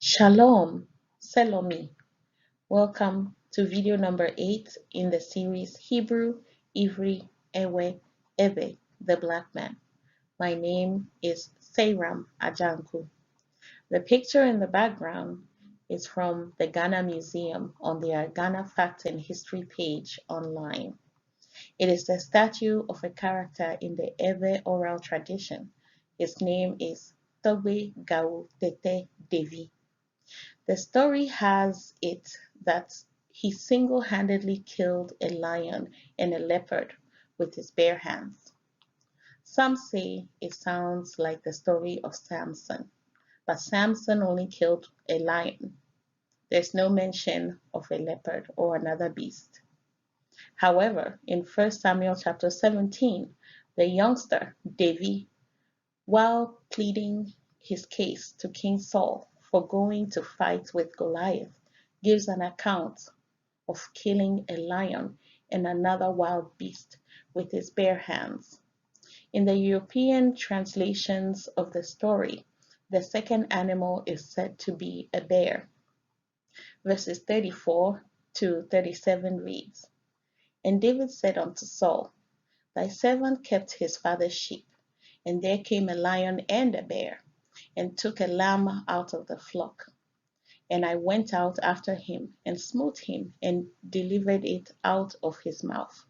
Shalom, Selomi. Welcome to video number 8 in the series Hebrew, Ivri, Ewe, Ebe, the Black Man. My name is Seiram Ajanku. The picture in the background is from the Ghana Museum on their Ghana Fact and History page online. It is the statue of a character in the Ewe oral tradition. His name is Tobe Gau Tete Devi. The story has it that he single-handedly killed a lion and a leopard with his bare hands. Some say it sounds like the story of Samson, but Samson only killed a lion. There's no mention of a leopard or another beast. However, in 1 Samuel chapter 17, the youngster, David, while pleading his case to King Saul for going to fight with Goliath, gives an account of killing a lion and another wild beast with his bare hands. In the European translations of the story, the second animal is said to be a bear. Verses 34 to 37 reads, "And David said unto Saul, Thy servant kept his father's sheep, and there came a lion and a bear, and took a lamb out of the flock. And I went out after him, and smote him, and delivered it out of his mouth.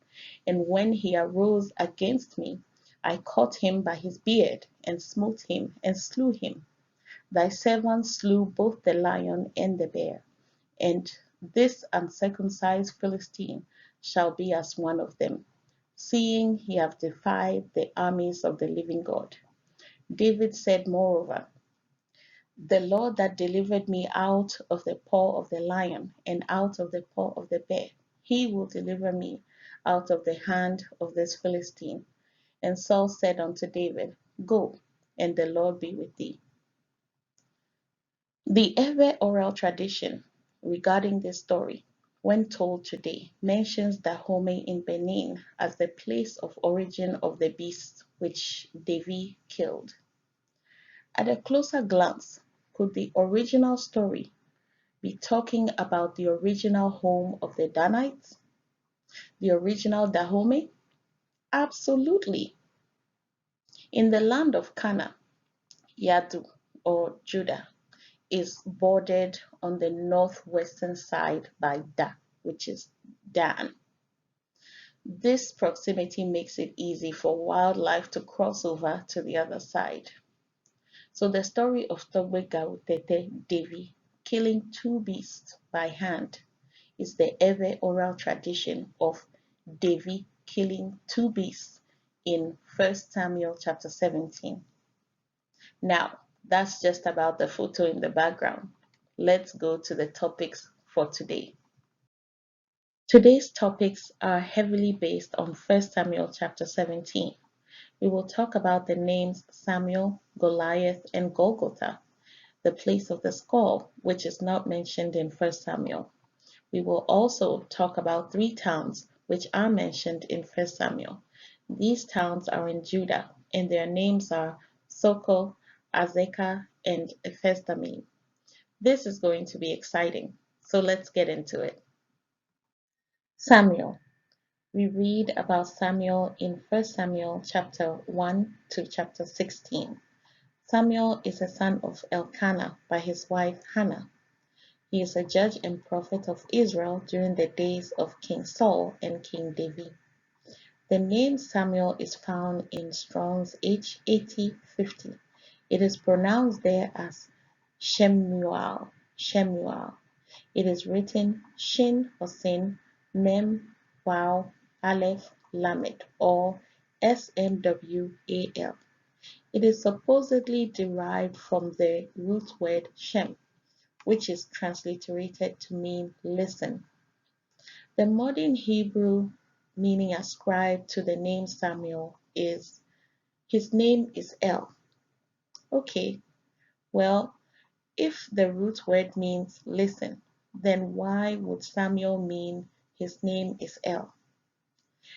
And when he arose against me, I caught him by his beard, and smote him, and slew him. Thy servant slew both the lion and the bear, and this uncircumcised Philistine shall be as one of them, seeing he hath defied the armies of the living God. David said moreover, The Lord that delivered me out of the paw of the lion and out of the paw of the bear, he will deliver me out of the hand of this Philistine. And Saul said unto David, Go, and the Lord be with thee." The Ewe oral tradition regarding this story, when told today, mentions Dahomey in Benin as the place of origin of the beast which David killed. At a closer glance, could the original story be talking about the original home of the Danites? The original Dahomey? Absolutely. In the land of Canaan, Yadu, or Judah, is bordered on the northwestern side by Da, which is Dan. This proximity makes it easy for wildlife to cross over to the other side. So the story of Togbe Gautete Devi killing two beasts by hand is the Ewe oral tradition of Devi killing two beasts in 1 Samuel chapter 17. Now, that's just about the photo in the background. Let's go to the topics for today. Today's topics are heavily based on 1 Samuel chapter 17. We will talk about the names Samuel, Goliath, and Golgotha, the place of the skull, which is not mentioned in 1 Samuel. We will also talk about three towns which are mentioned in 1 Samuel. These towns are in Judah, and their names are Socho, Azekah, and Ephesdammim. This is going to be exciting, so let's get into it. Samuel. We read about Samuel in 1 Samuel chapter 1 to chapter 16. Samuel is a son of Elkanah by his wife Hannah. He is a judge and prophet of Israel during the days of King Saul and King David. The name Samuel is found in Strong's H8050. It is pronounced there as Shemuel. It is written Shin or Sin, Mem, Waw, Aleph, Lamed, or Smwal. It is supposedly derived from the root word Shem, which is transliterated to mean listen. The modern Hebrew meaning ascribed to the name Samuel is, his name is El. Okay, well, if the root word means listen, then why would Samuel mean his name is El?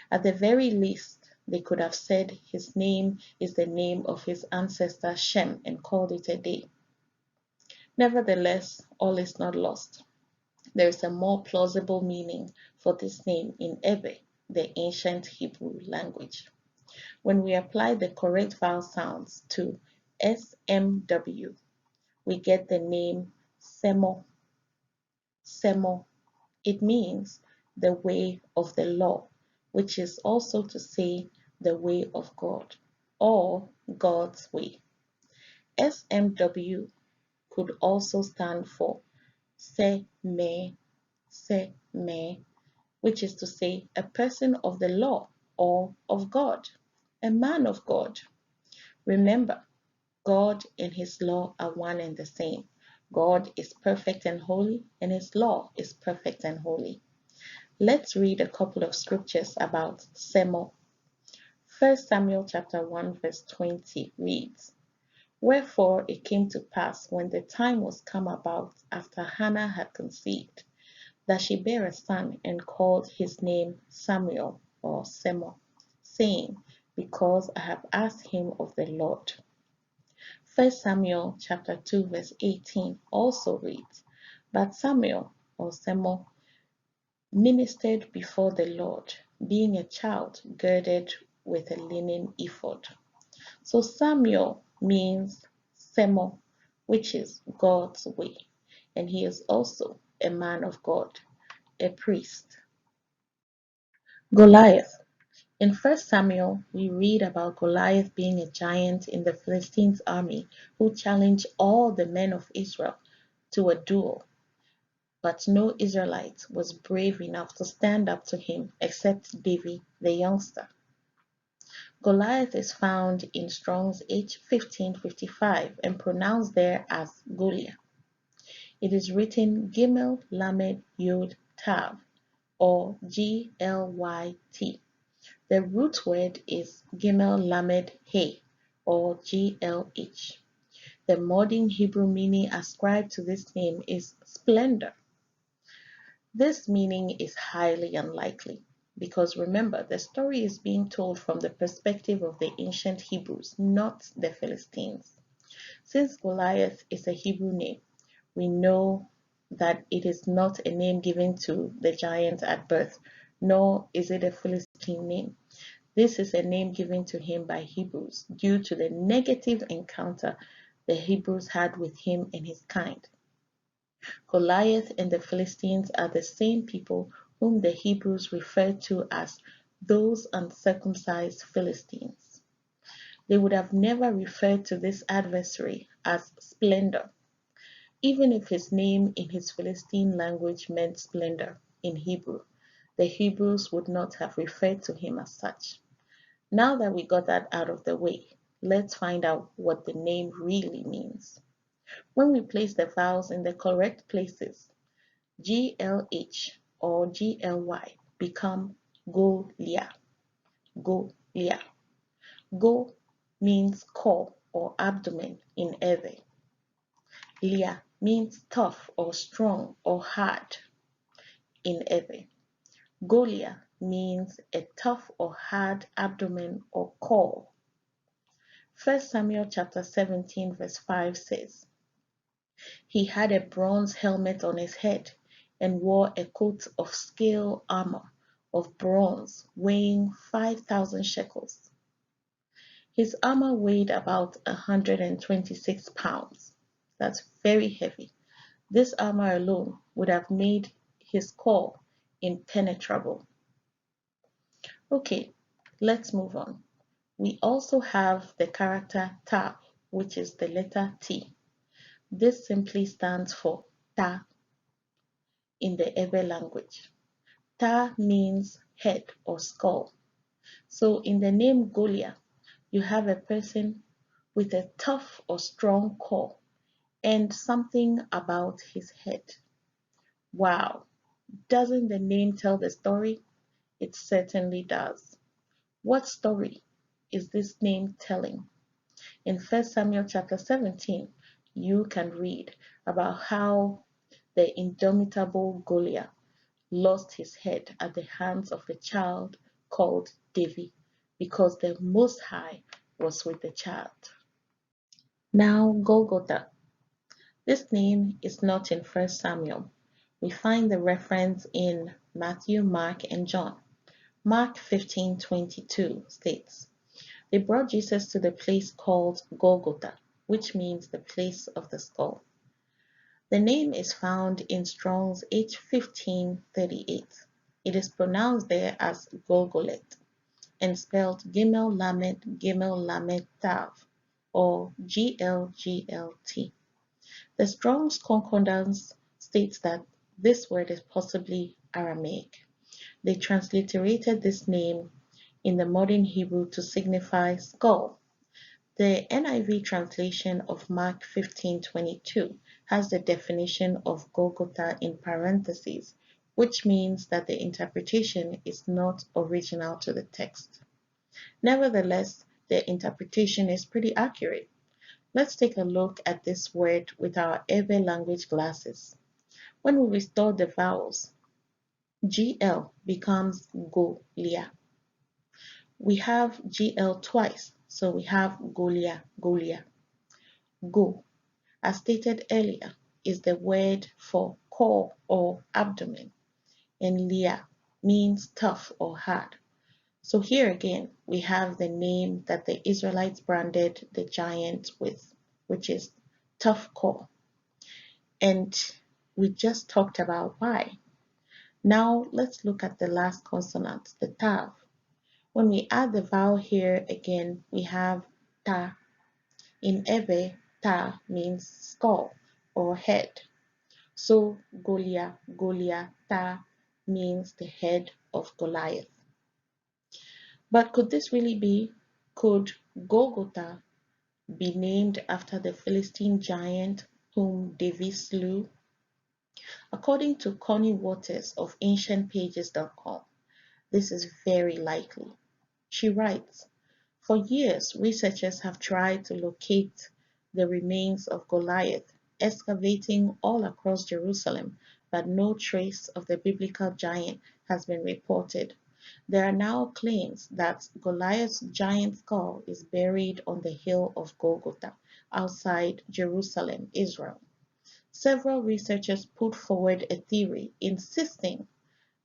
At the very least, they could have said his name is the name of his ancestor Shem and called it a day. Nevertheless, all is not lost. There is a more plausible meaning for this name in Ebe, the ancient Hebrew language. When we apply the correct vowel sounds to SMW, we get the name Semo. Semo. It means the way of the law, which is also to say the way of God, or God's way. SMW could also stand for Se Me, Se Me, which is to say a person of the law or of God, a man of God. Remember, God and his law are one and the same. God is perfect and holy, and his law is perfect and holy. Let's read a couple of scriptures about Semo. 1 Samuel chapter 1 verse 20 reads, Wherefore it came to pass, when the time was come about after Hannah had conceived, that she bare a son, and called his name Samuel, or Semo, saying, Because I have asked him of the Lord. 1 Samuel chapter 2 verse 18 also reads, But Samuel, or Semo, ministered before the Lord, being a child girded with a linen ephod. So Samuel means Semo, which is God's way, and he is also a man of God, a priest. Goliath. In 1 Samuel, we read about Goliath being a giant in the Philistines' army who challenged all the men of Israel to a duel. But no Israelite was brave enough to stand up to him except David the youngster. Goliath is found in Strong's H1555 and pronounced there as Goliath. It is written Gimel Lamed Yod Tav, or Glyt. The root word is Gimel Lamed He, or Glh. The modern Hebrew meaning ascribed to this name is splendor. This meaning is highly unlikely because remember, the story is being told from the perspective of the ancient Hebrews, not the Philistines. Since Goliath is a Hebrew name, we know that it is not a name given to the giant at birth, nor is it a Philistine name. This is a name given to him by Hebrews due to the negative encounter the Hebrews had with him and his kind. Goliath and the Philistines are the same people whom the Hebrews refer to as those uncircumcised Philistines. They would have never referred to this adversary as splendor, even if his name in his Philistine language meant splendor in Hebrew. The Hebrews would not have referred to him as such. Now that we got that out of the way, let's find out what the name really means. When we place the vowels in the correct places, GLH or GLY become Goliath. Goliath. Go means core or abdomen in Ewe. Lia means tough or strong or hard in Ewe. Goliath means a tough or hard abdomen or core. 1 Samuel chapter 17 verse 5 says, He had a bronze helmet on his head and wore a coat of scale armor of bronze weighing 5,000 shekels. His armor weighed about 126 pounds. That's very heavy. This armor alone would have made his core impenetrable. Okay, let's move on. We also have the character Ta, which is the letter T. This simply stands for Ta in the Ewe language. Ta means head or skull. So in the name Goliath, you have a person with a tough or strong core and something about his head. Wow, doesn't the name tell the story? It certainly does. What story is this name telling? In 1 Samuel chapter 17, you can read about how the indomitable Goliath lost his head at the hands of a child called David because the Most High was with the child. Now, Golgotha. This name is not in 1 Samuel. We find the reference in Matthew, Mark, and John. Mark 15:22 states, "They brought Jesus to the place called Golgotha, which means the place of the skull." The name is found in Strong's H1538. It is pronounced there as Golgoleth and spelled Gimel Lamed Tav, or GLGLT. The Strong's Concordance states that this word is possibly Aramaic. They transliterated this name in the modern Hebrew to signify skull. The NIV translation of Mark 15:22 has the definition of Golgotha in parentheses, which means that the interpretation is not original to the text. Nevertheless, the interpretation is pretty accurate. Let's take a look at this word with our Ewe language glasses. When we restore the vowels, GL becomes Golia. We have GL twice, so we have Golia, Golia. Go, as stated earlier, is the word for core or abdomen, and Lia means tough or hard. So here again, we have the name that the Israelites branded the giant with, which is tough core. And we just talked about why. Now let's look at the last consonant, the tav. When we add the vowel here again, we have ta. In Ewe, ta means skull or head. So Goliath means the head of Goliath. But could this really be? Could Golgotha be named after the Philistine giant whom David slew? According to Connie Waters of ancientpages.com, this is very likely. She writes, "For years, researchers have tried to locate the remains of Goliath, excavating all across Jerusalem, but no trace of the biblical giant has been reported. There are now claims that Goliath's giant skull is buried on the hill of Golgotha, outside Jerusalem, Israel. Several researchers put forward a theory insisting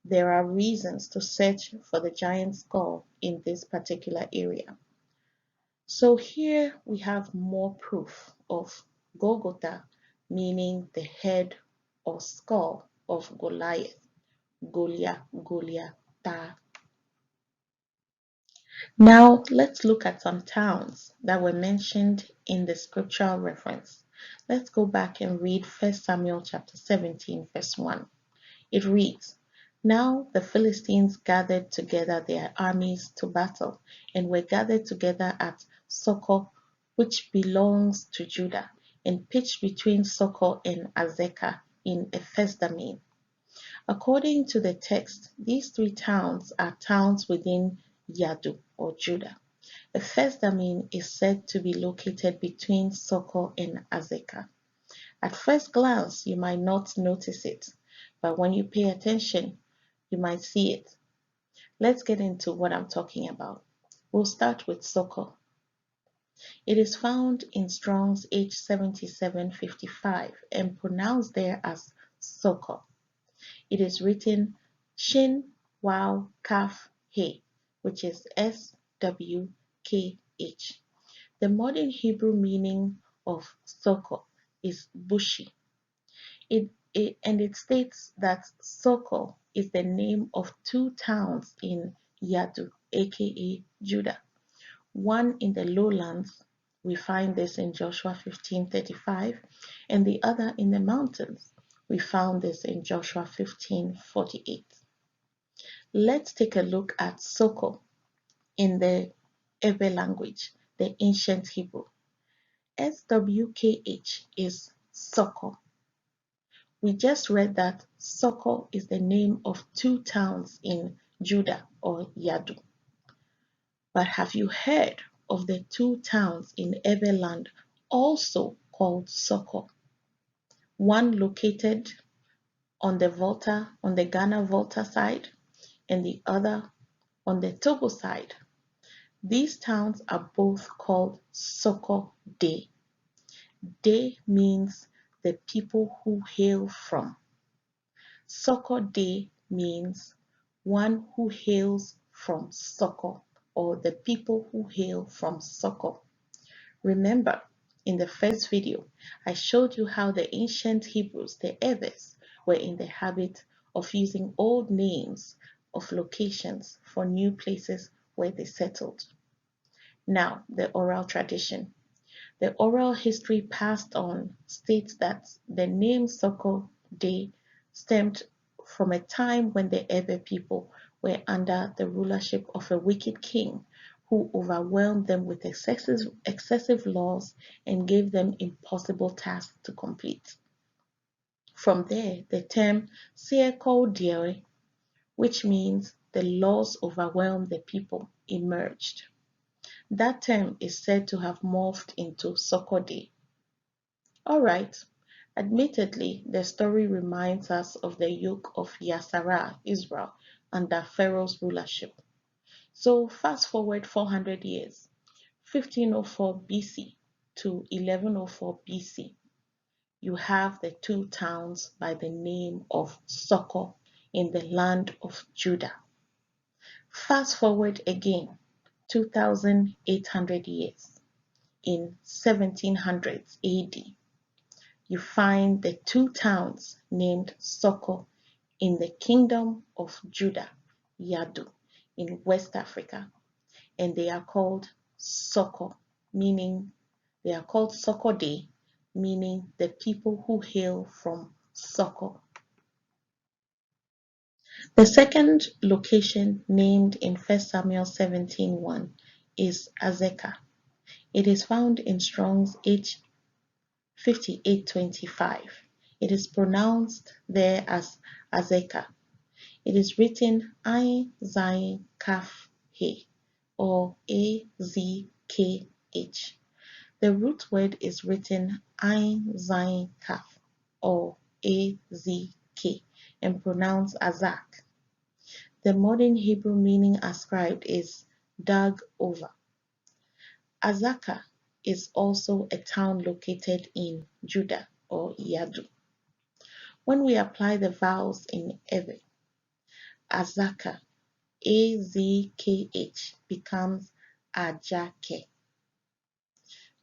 there are reasons to search for the giant skull in this particular area." So here we have more proof of Golgotha meaning the head or skull of Goliath. Goliath. Now let's look at some towns that were mentioned in the scriptural reference. Let's go back and read 1 Samuel chapter 17 verse 1. It reads, "Now the Philistines gathered together their armies to battle, and were gathered together at Socho, which belongs to Judah, and pitched between Socho and Azekah in Ephesdammim." According to the text, these three towns are towns within Yadu or Judah. Ephesdammim is said to be located between Socho and Azekah. At first glance, you might not notice it, but when you pay attention, you might see it. Let's get into what I'm talking about. We'll start with Socho. It is found in Strong's H7755 and pronounced there as Socho. It is written Shin Waw Kaf He, which is SWKH. The modern Hebrew meaning of Socho is bushy. It states that Socho is the name of two towns in Yadu, aka Judah. One in the lowlands, we find this in Joshua 15:35, and the other in the mountains. We found this in Joshua 15:48. Let's take a look at Socho in the Ewe language, the ancient Hebrew. SWKH is Socho. We just read that Socho is the name of two towns in Judah or Yadu. But have you heard of the two towns in Ewe land also called Socho? One located on the Ghana Volta side, and the other on the Togo side. These towns are both called Socho Day. Day means the people who hail from. Socho Day means one who hails from Socho, or the people who hail from Socho. Remember, in the first video, I showed you how the ancient Hebrews, the Eves, were in the habit of using old names of locations for new places where they settled. Now, the oral tradition. The oral history passed on states that the name Socho Day stemmed from a time when the Ewe people were under the rulership of a wicked king who overwhelmed them with excessive laws and gave them impossible tasks to complete. From there, the term Seeko Diere, which means the laws overwhelm the people, emerged. That term is said to have morphed into Socho Day. Alright, admittedly, the story reminds us of the yoke of Yasara, Israel, under Pharaoh's rulership. So fast forward 400 years, 1504 BC to 1104 BC, you have the two towns by the name of Socho in the land of Judah. Fast forward again, 2,800 years, in 1700s AD, you find the two towns named Socho in the kingdom of Judah, Yadu, in West Africa, and they are called Socho, meaning they are called Socho Day, meaning the people who hail from Socho. The second location named in 1 Samuel 17:1 is Azekah. It is found in Strong's H 5825. It is pronounced there as Azekah. It is written Ain Zayin Kaf He or AZKH. The root word is written Ain Zayin Kaf or AZK and pronounced Azak. The modern Hebrew meaning ascribed is dug over. Azekah is also a town located in Judah or Yadu. When we apply the vowels in Ewe, Azekah, AZKH, becomes Ajake.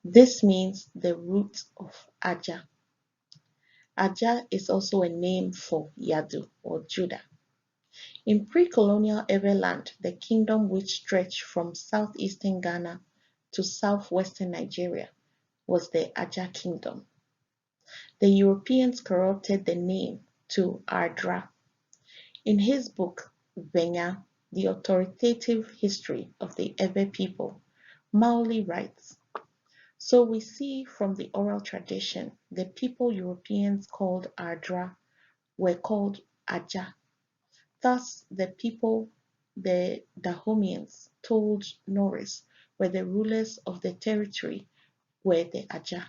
This means the root of Aja. Aja is also a name for Yadu or Judah. In pre-colonial Ewe land, the kingdom which stretched from southeastern Ghana to southwestern Nigeria was the Aja kingdom. The Europeans corrupted the name to Ardra. In his book, Venya, the authoritative history of the Ewe people, Mawuli writes, so we see from the oral tradition, the people Europeans called Ardra were called Aja. Thus, the people the Dahomians told Norris were the rulers of the territory were the Aja.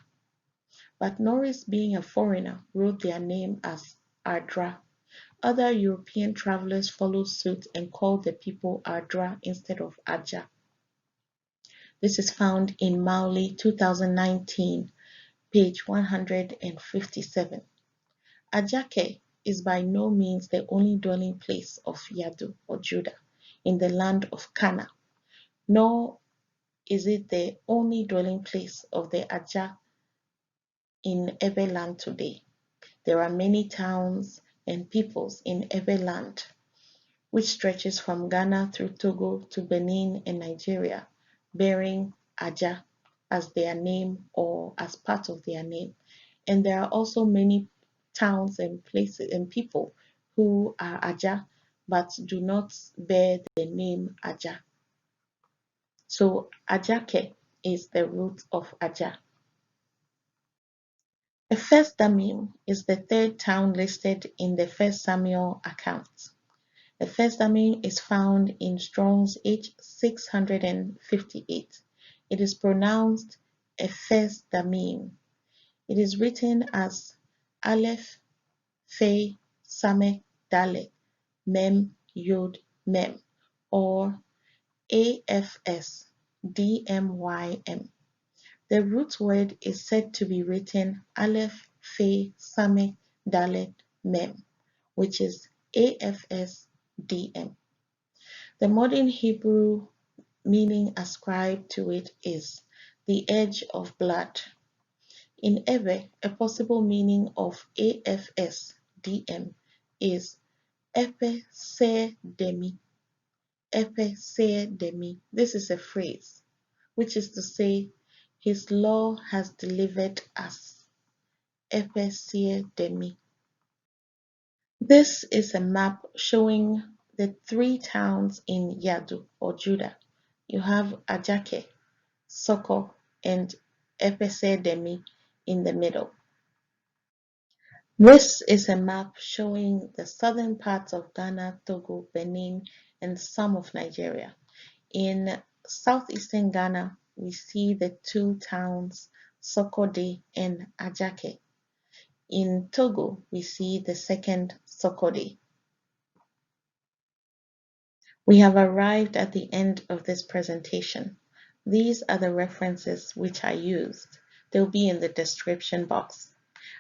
But Norris, being a foreigner, wrote their name as Ardra. Other European travelers followed suit and called the people Ardra instead of Aja. This is found in Mawuli 2019, page 157. Ajake is by no means the only dwelling place of Yadu or Judah in the land of Cana, nor is it the only dwelling place of the Aja in Ewe land today. There are many towns and peoples in Ewe land, which stretches from Ghana through Togo to Benin and Nigeria, bearing Aja as their name or as part of their name. And there are also many towns and places and people who are Aja but do not bear the name Aja. So Ajake is the root of Aja. Ephesdammim is the third town listed in the 1 Samuel account. Ephesdammim is found in Strong's H 658. It is pronounced Ephesdammim. It is written as Aleph, Fe, Sameh, Dalet, Mem, Yod, Mem, or AFSDMYM. The root word is said to be written Aleph, Fe, Sameh, Dalet, Mem, which is AFSDM. The modern Hebrew meaning ascribed to it is the edge of blood. In Ewe, a possible meaning of AFSDM is ephesdemmim. Ephesdemmim. This is a phrase, which is to say, His law has delivered us. Ephesdemmim. This is a map showing the three towns in Yadu or Judah. You have Azekah, Socho, and Ephesdammim in the middle. This is a map showing the southern parts of Ghana, Togo, Benin, and some of Nigeria. In southeastern Ghana, we see the two towns, Sokode and Azekah. In Togo, we see the second Sokode. We have arrived at the end of this presentation. These are the references which I used. They'll be in the description box.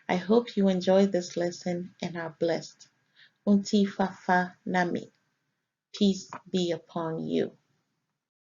I hope you enjoyed this lesson and are blessed. Unti Fafa Nami. Peace be upon you.